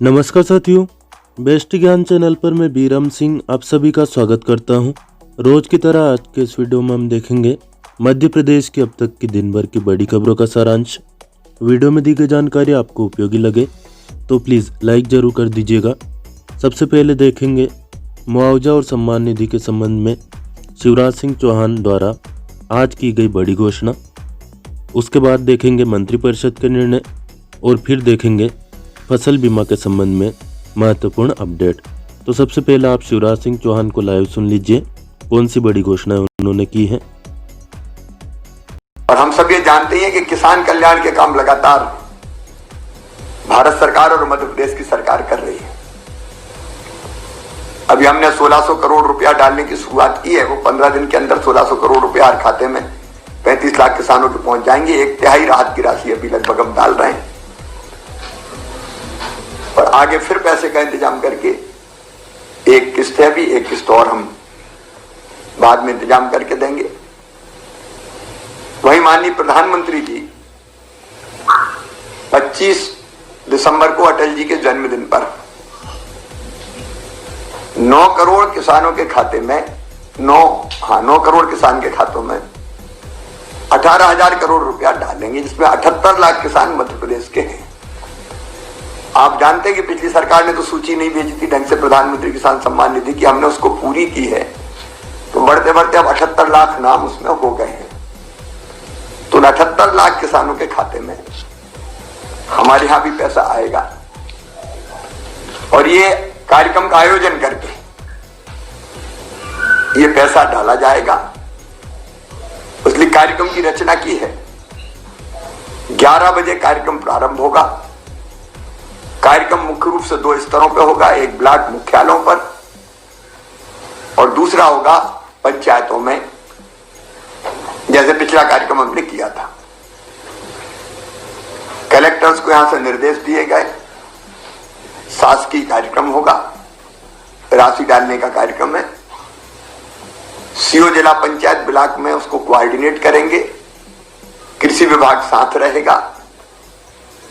नमस्कार साथियों, बेस्ट ज्ञान चैनल पर मैं बीरम सिंह आप सभी का स्वागत करता हूं। रोज की तरह आज के इस वीडियो में हम देखेंगे मध्य प्रदेश की अब तक की दिन भर की बड़ी खबरों का सारांश। वीडियो में दी गई जानकारी आपको उपयोगी लगे तो प्लीज़ लाइक जरूर कर दीजिएगा। सबसे पहले देखेंगे मुआवजा और सम्मान निधि के संबंध में शिवराज सिंह चौहान द्वारा आज की गई बड़ी घोषणा। उसके बाद देखेंगे मंत्रिपरिषद के निर्णय और फिर देखेंगे फसल बीमा के संबंध में महत्वपूर्ण अपडेट। तो सबसे पहले आप शिवराज सिंह चौहान को लाइव सुन लीजिए, कौन सी बड़ी घोषणा उन्होंने की है। और हम सब ये जानते हैं कि किसान कल्याण के काम लगातार भारत सरकार और मध्य प्रदेश की सरकार कर रही है। अभी हमने 1600 करोड़ रुपया डालने की शुरुआत की है। वो 15 दिन के अंदर 1600 करोड़ रुपया हर खाते में 35 लाख किसानों के पहुंच जाएंगे। 1/3 राहत की राशि अभी लगभग हम डाल रहे हैं और आगे फिर पैसे का इंतजाम करके एक किस्त है, भी एक किस्त और हम बाद में इंतजाम करके देंगे। वही माननीय प्रधानमंत्री जी 25 दिसंबर को अटल जी के जन्मदिन पर 9 करोड़ किसानों के खाते में 9 करोड़ किसान के खातों में 18,000 करोड़ रुपया डालेंगे, जिसमें 78 लाख किसान मध्य प्रदेश के हैं। आप जानते हैं कि पिछली सरकार ने तो सूची नहीं भेजी थी ढंग से प्रधानमंत्री किसान सम्मान निधि की, हमने उसको पूरी की है। तो बढ़ते बढ़ते अब 78 लाख नाम उसमें हो गए हैं। तो 78 लाख किसानों के खाते में हमारे यहां भी पैसा आएगा और ये कार्यक्रम का आयोजन करके ये पैसा डाला जाएगा। इसलिए कार्यक्रम की रचना की है। 11 बजे कार्यक्रम प्रारंभ होगा। कार्यक्रम मुख्य रूप से 2 स्तरों पर होगा, एक ब्लॉक मुख्यालयों पर और दूसरा होगा पंचायतों में, जैसे पिछला कार्यक्रम हमने किया था। कलेक्टर्स को यहां से निर्देश दिए गए, शासकीय कार्यक्रम होगा, राशि डालने का कार्यक्रम है। सीओ जिला पंचायत ब्लॉक में उसको कोऑर्डिनेट करेंगे, कृषि विभाग साथ रहेगा,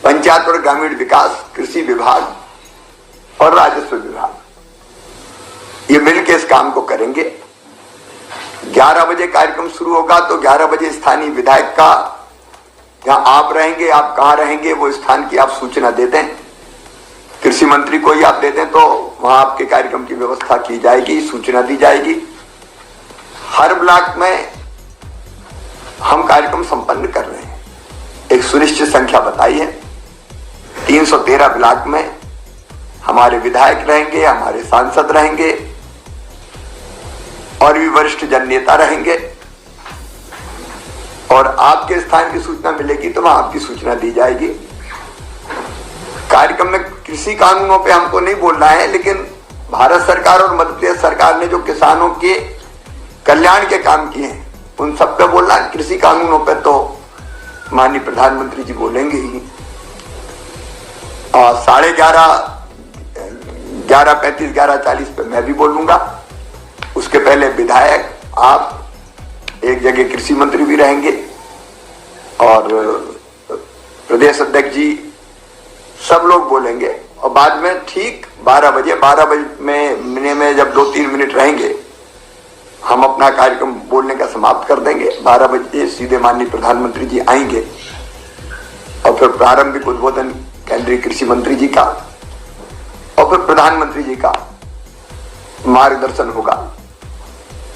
पंचायत और ग्रामीण विकास, कृषि विभाग और राजस्व विभाग ये मिलकर इस काम को करेंगे। 11 बजे कार्यक्रम शुरू होगा तो 11 बजे स्थानीय विधायक का, जहां आप रहेंगे, आप कहां रहेंगे, वो स्थान की आप सूचना दे दें। कृषि मंत्री को ही आप दे दें तो वहां आपके कार्यक्रम की व्यवस्था की जाएगी, सूचना दी जाएगी। हर ब्लॉक में हम कार्यक्रम संपन्न कर रहे हैं। एक सुनिश्चित संख्या बताई है, 313 ब्लॉक में हमारे विधायक रहेंगे, हमारे सांसद रहेंगे और भी वरिष्ठ जननेता रहेंगे। और आपके स्थान की सूचना मिलेगी तो वहां आपकी सूचना दी जाएगी। कार्यक्रम में कृषि कानूनों पे हमको नहीं बोलना है, लेकिन भारत सरकार और मध्य प्रदेश सरकार ने जो किसानों के कल्याण के काम किए हैं उन सब पे बोलना है। कृषि कानूनों पे तो माननीय प्रधानमंत्री जी बोलेंगे ही। 11:35 11:40 पे मैं भी बोलूंगा। उसके पहले विधायक, आप, एक जगह कृषि मंत्री भी रहेंगे और प्रदेश अध्यक्ष जी, सब लोग बोलेंगे। और बाद में ठीक 12 बजे में जब 2-3 मिनट रहेंगे हम अपना कार्यक्रम बोलने का समाप्त कर देंगे। 12 बजे सीधे माननीय प्रधानमंत्री जी आएंगे और फिर प्रारंभिक उद्बोधन केंद्रीय कृषि मंत्री जी का और फिर प्रधानमंत्री जी का मार्गदर्शन होगा।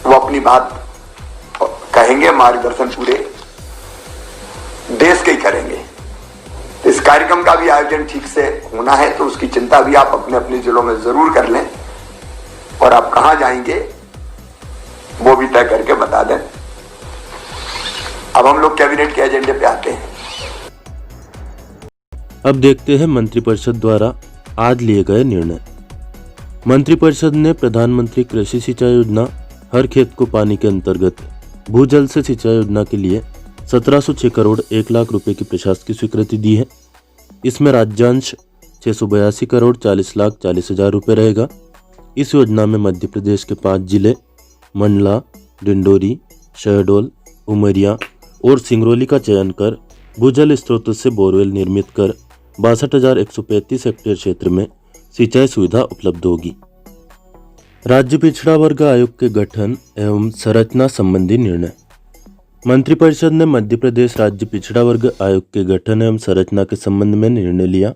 वो अपनी बात कहेंगे, मार्गदर्शन पूरे देश के ही करेंगे। इस कार्यक्रम का भी आयोजन ठीक से होना है तो उसकी चिंता भी आप अपने अपने जिलों में जरूर कर लें और आप कहां जाएंगे वो भी तय करके बता दें। अब हम लोग कैबिनेट के एजेंडे पे आते हैं। अब देखते हैं मंत्रिपरिषद द्वारा आज लिए गए निर्णय। मंत्रिपरिषद ने प्रधानमंत्री कृषि सिंचाई योजना हर खेत को पानी के अंतर्गत भूजल से सिंचाई योजना के लिए 1706 करोड़ 1 लाख रुपए की प्रशासकीय स्वीकृति दी है। इसमें राज्यांश 682 करोड़ 40 लाख 40 हजार रुपये रहेगा। इस योजना में मध्य प्रदेश के 5 जिले मंडला, डिंडोरी, शहडोल, उमरिया और सिंगरौली का चयन कर भूजल स्रोतों से बोरवेल निर्मित कर 62,135 हेक्टेयर क्षेत्र में सिंचाई सुविधा उपलब्ध होगी। राज्य पिछड़ा वर्ग आयोग के गठन एवं संरचना संबंधी निर्णय। मंत्रिपरिषद ने मध्य प्रदेश राज्य पिछड़ा वर्ग आयोग के गठन एवं संरचना के संबंध में निर्णय लिया।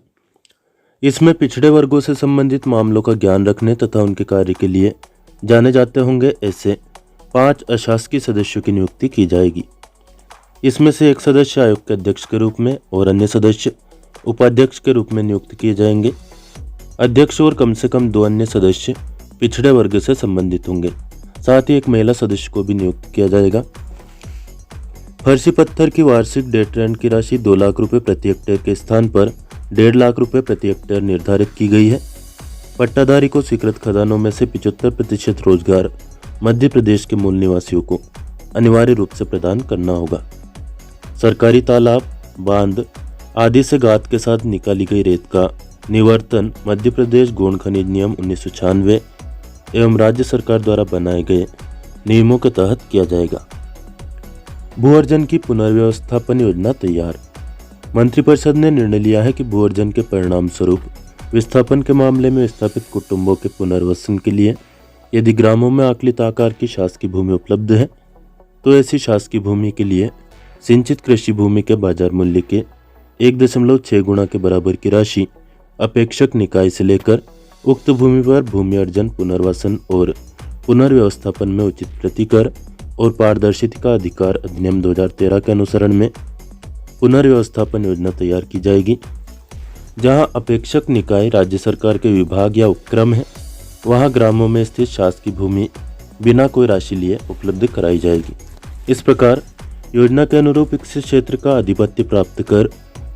इसमें पिछड़े वर्गों से संबंधित मामलों का ज्ञान रखने तथा उनके कार्य के लिए जाने जाते होंगे ऐसे 5 अशासकीय सदस्यों की नियुक्ति की जाएगी। इसमें से एक सदस्य आयोग के अध्यक्ष के रूप में और अन्य सदस्य उपाध्यक्ष के रूप में नियुक्त किए जाएंगे। अध्यक्ष और कम से कम 2 अन्य सदस्य पिछड़े वर्ग से संबंधित होंगे। साथ ही एक महिला सदस्य को भी नियुक्त किया जाएगा। फर्शी पत्थर की वार्षिक डेट रेंट की राशि 2 लाख रुपए प्रति हेक्टेयर के स्थान पर 1.5 लाख रुपए प्रति हेक्टेयर निर्धारित की गई है। पट्टाधारी को स्वीकृत खदानों में से 75% रोजगार मध्य प्रदेश के मूल निवासियों को अनिवार्य रूप से प्रदान करना होगा। सरकारी तालाब, बांध आदि से गाद के साथ निकाली गई रेत का निवर्तन मध्य प्रदेश गौण खनिज नियम 1996 एवं राज्य सरकार द्वारा बनाए गए नियमों के तहत किया जाएगा। भू अर्जन की पुनर्व्यवस्थापन योजना तैयार। मंत्रिपरिषद ने निर्णय लिया है कि भू अर्जन के परिणाम स्वरूप विस्थापन के मामले में विस्थापित कुटुंबों के पुनर्वसन के लिए यदि ग्रामों में आकलित आकार की शासकीय भूमि उपलब्ध है तो ऐसी शासकीय भूमि के लिए सिंचित कृषि भूमि के बाजार मूल्य के 1.6 गुना के बराबर की राशि अपेक्षक निकाय से लेकर उक्त भूमि पर भूमि अर्जन, पुनर्वसन और पुनर्व्यवस्थापन में उचित प्रतिकर और पारदर्शिता का अधिकार अधिनियम 2013 के अनुसरण में पुनर्व्यवस्थापन योजना तैयार की जाएगी। जहां अपेक्षक निकाय राज्य सरकार के विभाग या उपक्रम है, वहां ग्रामों में स्थित शासकीय भूमि बिना कोई राशि लिए उपलब्ध कराई जाएगी। इस प्रकार योजना के अनुरूप इस क्षेत्र का आधिपत्य प्राप्त कर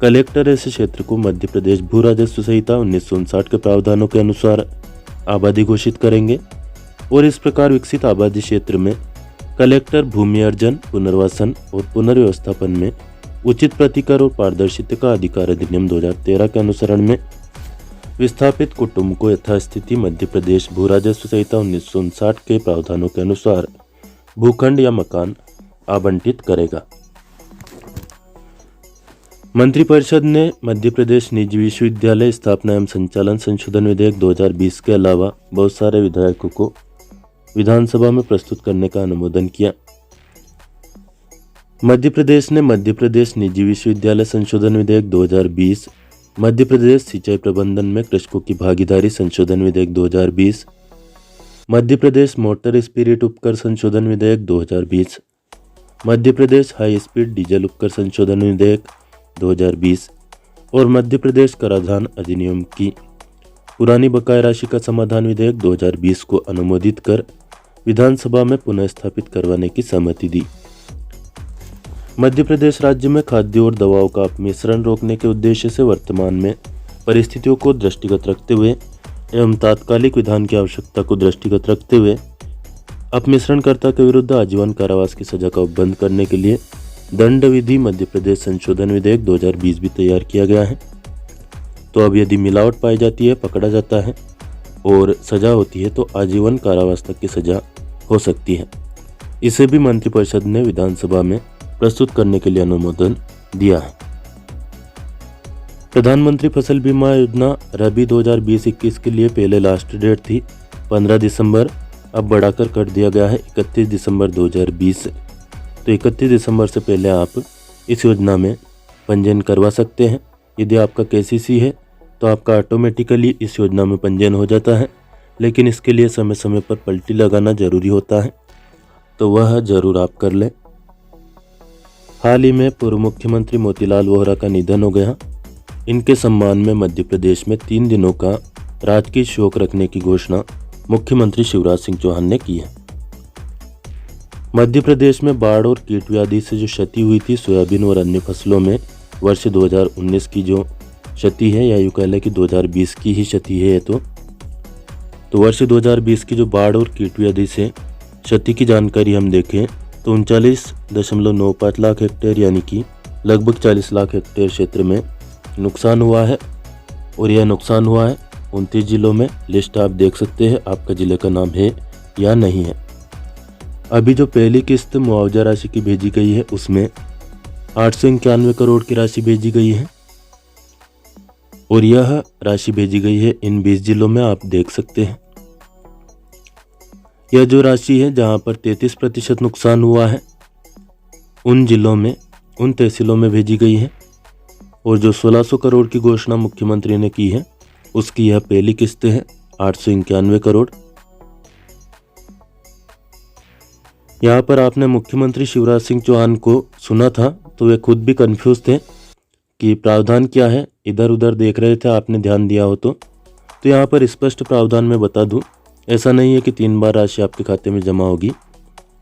कलेक्टर ऐसे क्षेत्र को मध्य प्रदेश भू राजस्व संहिता 1959 के प्रावधानों के अनुसार आबादी घोषित करेंगे और इस प्रकार विकसित आबादी क्षेत्र में कलेक्टर भूमि अर्जन, पुनर्वसन और पुनर्व्यवस्थापन में उचित प्रतिकर और पारदर्शिता का अधिकार अधिनियम 2013 के अनुसरण में विस्थापित कुटुंब को यथास्थिति मध्य प्रदेश भू राजस्व संहिता 1959 के प्रावधानों के अनुसार भूखंड या मकान आवंटित करेगा। मंत्रिपरिषद ने मध्य प्रदेश निजी विश्वविद्यालय स्थापना एवं संचालन संशोधन विधेयक 2020 के अलावा बहुत सारे विधेयकों को विधानसभा में प्रस्तुत करने का अनुमोदन किया। मध्य प्रदेश ने मध्य प्रदेश निजी विश्वविद्यालय संशोधन विधेयक 2020, मध्य प्रदेश सिंचाई प्रबंधन में कृषकों की भागीदारी संशोधन विधेयक 2020, मध्य प्रदेश मोटर स्पिरिट उपकर संशोधन विधेयक 2020, Madhya Pradesh high speed diesel उपकर संशोधन विधेयक 2020 और मध्य प्रदेश कराधान अधिनियम की पुरानी बकाया राशि का समाधान विधेयक 2020 को अनुमोदित कर विधानसभा में पुनः स्थापित करवाने की सहमति दी। मध्य प्रदेश राज्य में खाद्य और दवाओं का अपमिश्रण रोकने के उद्देश्य से वर्तमान में परिस्थितियों को दृष्टिगत रखते हुए एवं तात्कालिक विधान की आवश्यकता को दृष्टिगत रखते हुए अपमिश्रणकर्ता के विरुद्ध आजीवन कारावास की सजा का उपबंध करने के लिए दंड विधि मध्य प्रदेश संशोधन विधेयक 2020 भी तैयार किया गया है। तो अब यदि मिलावट पाई जाती है, पकड़ा जाता है और सजा होती है तो आजीवन कारावास तक की सजा हो सकती है। इसे भी मंत्रिपरिषद ने विधानसभा में प्रस्तुत करने के लिए अनुमोदन दिया है। प्रधानमंत्री फसल बीमा योजना रबी 2020-21 के लिए पहले लास्ट डेट थी 15 दिसंबर, अब बढ़ाकर कर दिया गया है 31 दिसंबर 2020। तो 31 दिसंबर से पहले आप इस योजना में पंजीयन करवा सकते हैं। यदि आपका केसीसी है तो आपका ऑटोमेटिकली इस योजना में पंजीयन हो जाता है, लेकिन इसके लिए समय समय पर पलटी लगाना जरूरी होता है, तो वह जरूर आप कर लें। हाल ही में पूर्व मुख्यमंत्री मोतीलाल वोहरा का निधन हो गया। इनके सम्मान में मध्य प्रदेश में 3 दिनों का राजकीय शोक रखने की घोषणा मुख्यमंत्री शिवराज सिंह चौहान ने की है। मध्य प्रदेश में बाढ़ और कीट व्याधि से जो क्षति हुई थी सोयाबीन और अन्य फसलों में वर्ष 2019 की जो क्षति है, या यूँ कह लें कि 2020 की ही क्षति है तो वर्ष 2020 की जो बाढ़ और कीट व्याधि से क्षति की जानकारी हम देखें तो 39.95 लाख हेक्टेयर यानी कि लगभग 40 लाख हेक्टेयर क्षेत्र में नुकसान हुआ है। और यह नुकसान हुआ है 29 जिलों में। लिस्ट आप देख सकते हैं, आपका जिले का नाम है या नहीं है। अभी जो पहली किस्त मुआवजा राशि की भेजी गई है उसमें 891 करोड़ की राशि भेजी गई है। और यह राशि भेजी गई है इन 20 जिलों में, आप देख सकते हैं। यह जो राशि है जहां पर 33% नुकसान हुआ है उन जिलों में, उन तहसीलों में भेजी गई है। और जो 1600 करोड़ की घोषणा मुख्यमंत्री ने की है उसकी यह पहली किस्त है, 891 करोड़। यहाँ पर आपने मुख्यमंत्री शिवराज सिंह चौहान को सुना था तो वे खुद भी कंफ्यूज थे कि प्रावधान क्या है, इधर उधर देख रहे थे, आपने ध्यान दिया हो तो यहाँ पर स्पष्ट प्रावधान में बता दूं, ऐसा नहीं है कि 3 बार राशि आपके खाते में जमा होगी।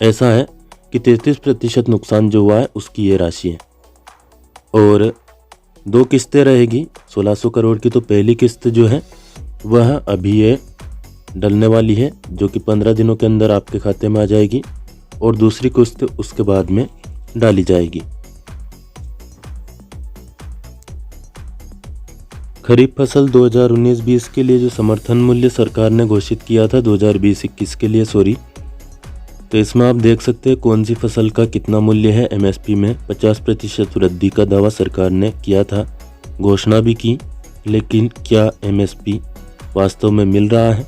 ऐसा है कि 33% नुकसान जो हुआ है उसकी ये राशि है और 2 किस्तें रहेगी 1600 करोड़ की। तो पहली किस्त जो है वह अभी ये डलने वाली है जो कि 15 दिनों के अंदर आपके खाते में आ जाएगी और दूसरी किस्त उसके बाद में डाली जाएगी। खरीफ फसल 2019-20 के लिए जो समर्थन मूल्य सरकार ने घोषित किया था 2020-21 के लिए तो इसमें आप देख सकते हैं कौन सी फसल का कितना मूल्य है। एमएसपी में 50% वृद्धि का दावा सरकार ने किया था, घोषणा भी की, लेकिन क्या एमएसपी वास्तव में मिल रहा है?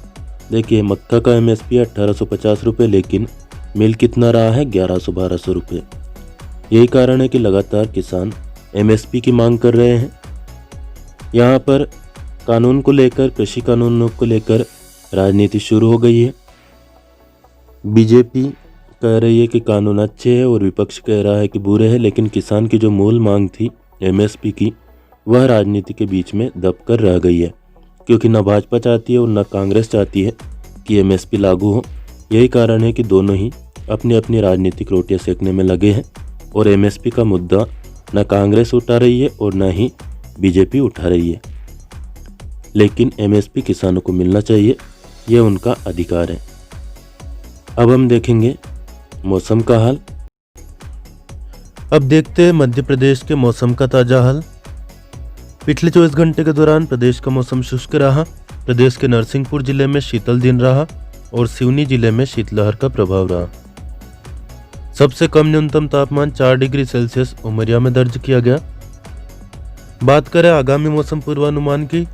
देखिए मक्का का एमएसपी 1850 रुपये, लेकिन मिल कितना रहा है 1100-1200 रुपये। यही कारण है कि लगातार किसान एमएसपी की मांग कर रहे हैं। यहाँ पर कानून को लेकर, कृषि कानूनों को लेकर राजनीति शुरू हो गई है। बीजेपी कह रही है कि कानून अच्छे हैं और विपक्ष कह रहा है कि बुरे हैं, लेकिन किसान की जो मूल मांग थी एमएसपी की वह राजनीति के बीच में दब कर रह गई है, क्योंकि न भाजपा चाहती है और न कांग्रेस चाहती है कि एमएसपी लागू हो। यही कारण है कि दोनों ही अपनी अपनी राजनीतिक रोटियां सेकने में लगे हैं और एमएसपी का मुद्दा न कांग्रेस उठा रही है और न ही बीजेपी उठा रही है। लेकिन एमएसपी किसानों को मिलना चाहिए, यह उनका अधिकार है। अब हम देखेंगे मौसम का हाल। अब देखते हैं मध्य प्रदेश के मौसम का ताजा हाल। पिछले 24 घंटे के दौरान प्रदेश का मौसम शुष्क रहा। प्रदेश के नरसिंहपुर जिले में शीतल दिन रहा और सिवनी जिले में शीतलहर का प्रभाव रहा। सबसे कम न्यूनतम तापमान 4 डिग्री सेल्सियस उमरिया में दर्ज किया गया। बात करें आगामी मौसम पूर्वानुमान की,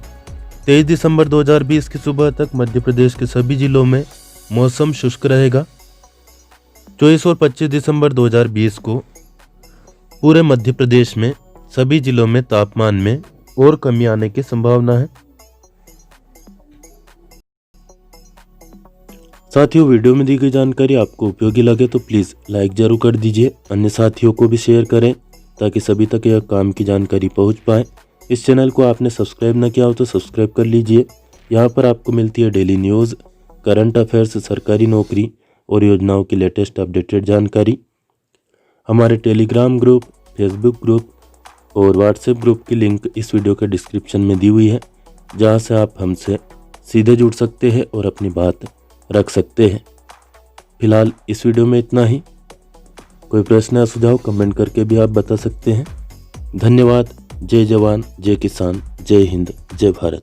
23 दिसंबर 2020 की सुबह तक मध्य प्रदेश के सभी जिलों में मौसम शुष्क रहेगा। 24 और 25 दिसंबर 2020 को पूरे मध्य प्रदेश में सभी जिलों में तापमान में और कमी आने की संभावना है। साथियों, वीडियो में दी गई जानकारी आपको उपयोगी लगे तो प्लीज़ लाइक जरूर कर दीजिए, अन्य साथियों को भी शेयर करें ताकि सभी तक यह काम की जानकारी पहुंच पाए। इस चैनल को आपने सब्सक्राइब न किया हो तो सब्सक्राइब कर लीजिए। यहाँ पर आपको मिलती है डेली न्यूज़, करंट अफेयर्स, सरकारी नौकरी और योजनाओं की लेटेस्ट अपडेटेड जानकारी। हमारे टेलीग्राम ग्रुप, फेसबुक ग्रुप और व्हाट्सएप ग्रुप की लिंक इस वीडियो के डिस्क्रिप्शन में दी हुई है, जहाँ से आप हमसे सीधे जुड़ सकते हैं और अपनी बात रख सकते हैं। फिलहाल इस वीडियो में इतना ही। कोई प्रश्न या सुझाव कमेंट करके भी आप बता सकते हैं। धन्यवाद। जय जवान, जय किसान, जय हिंद, जय भारत।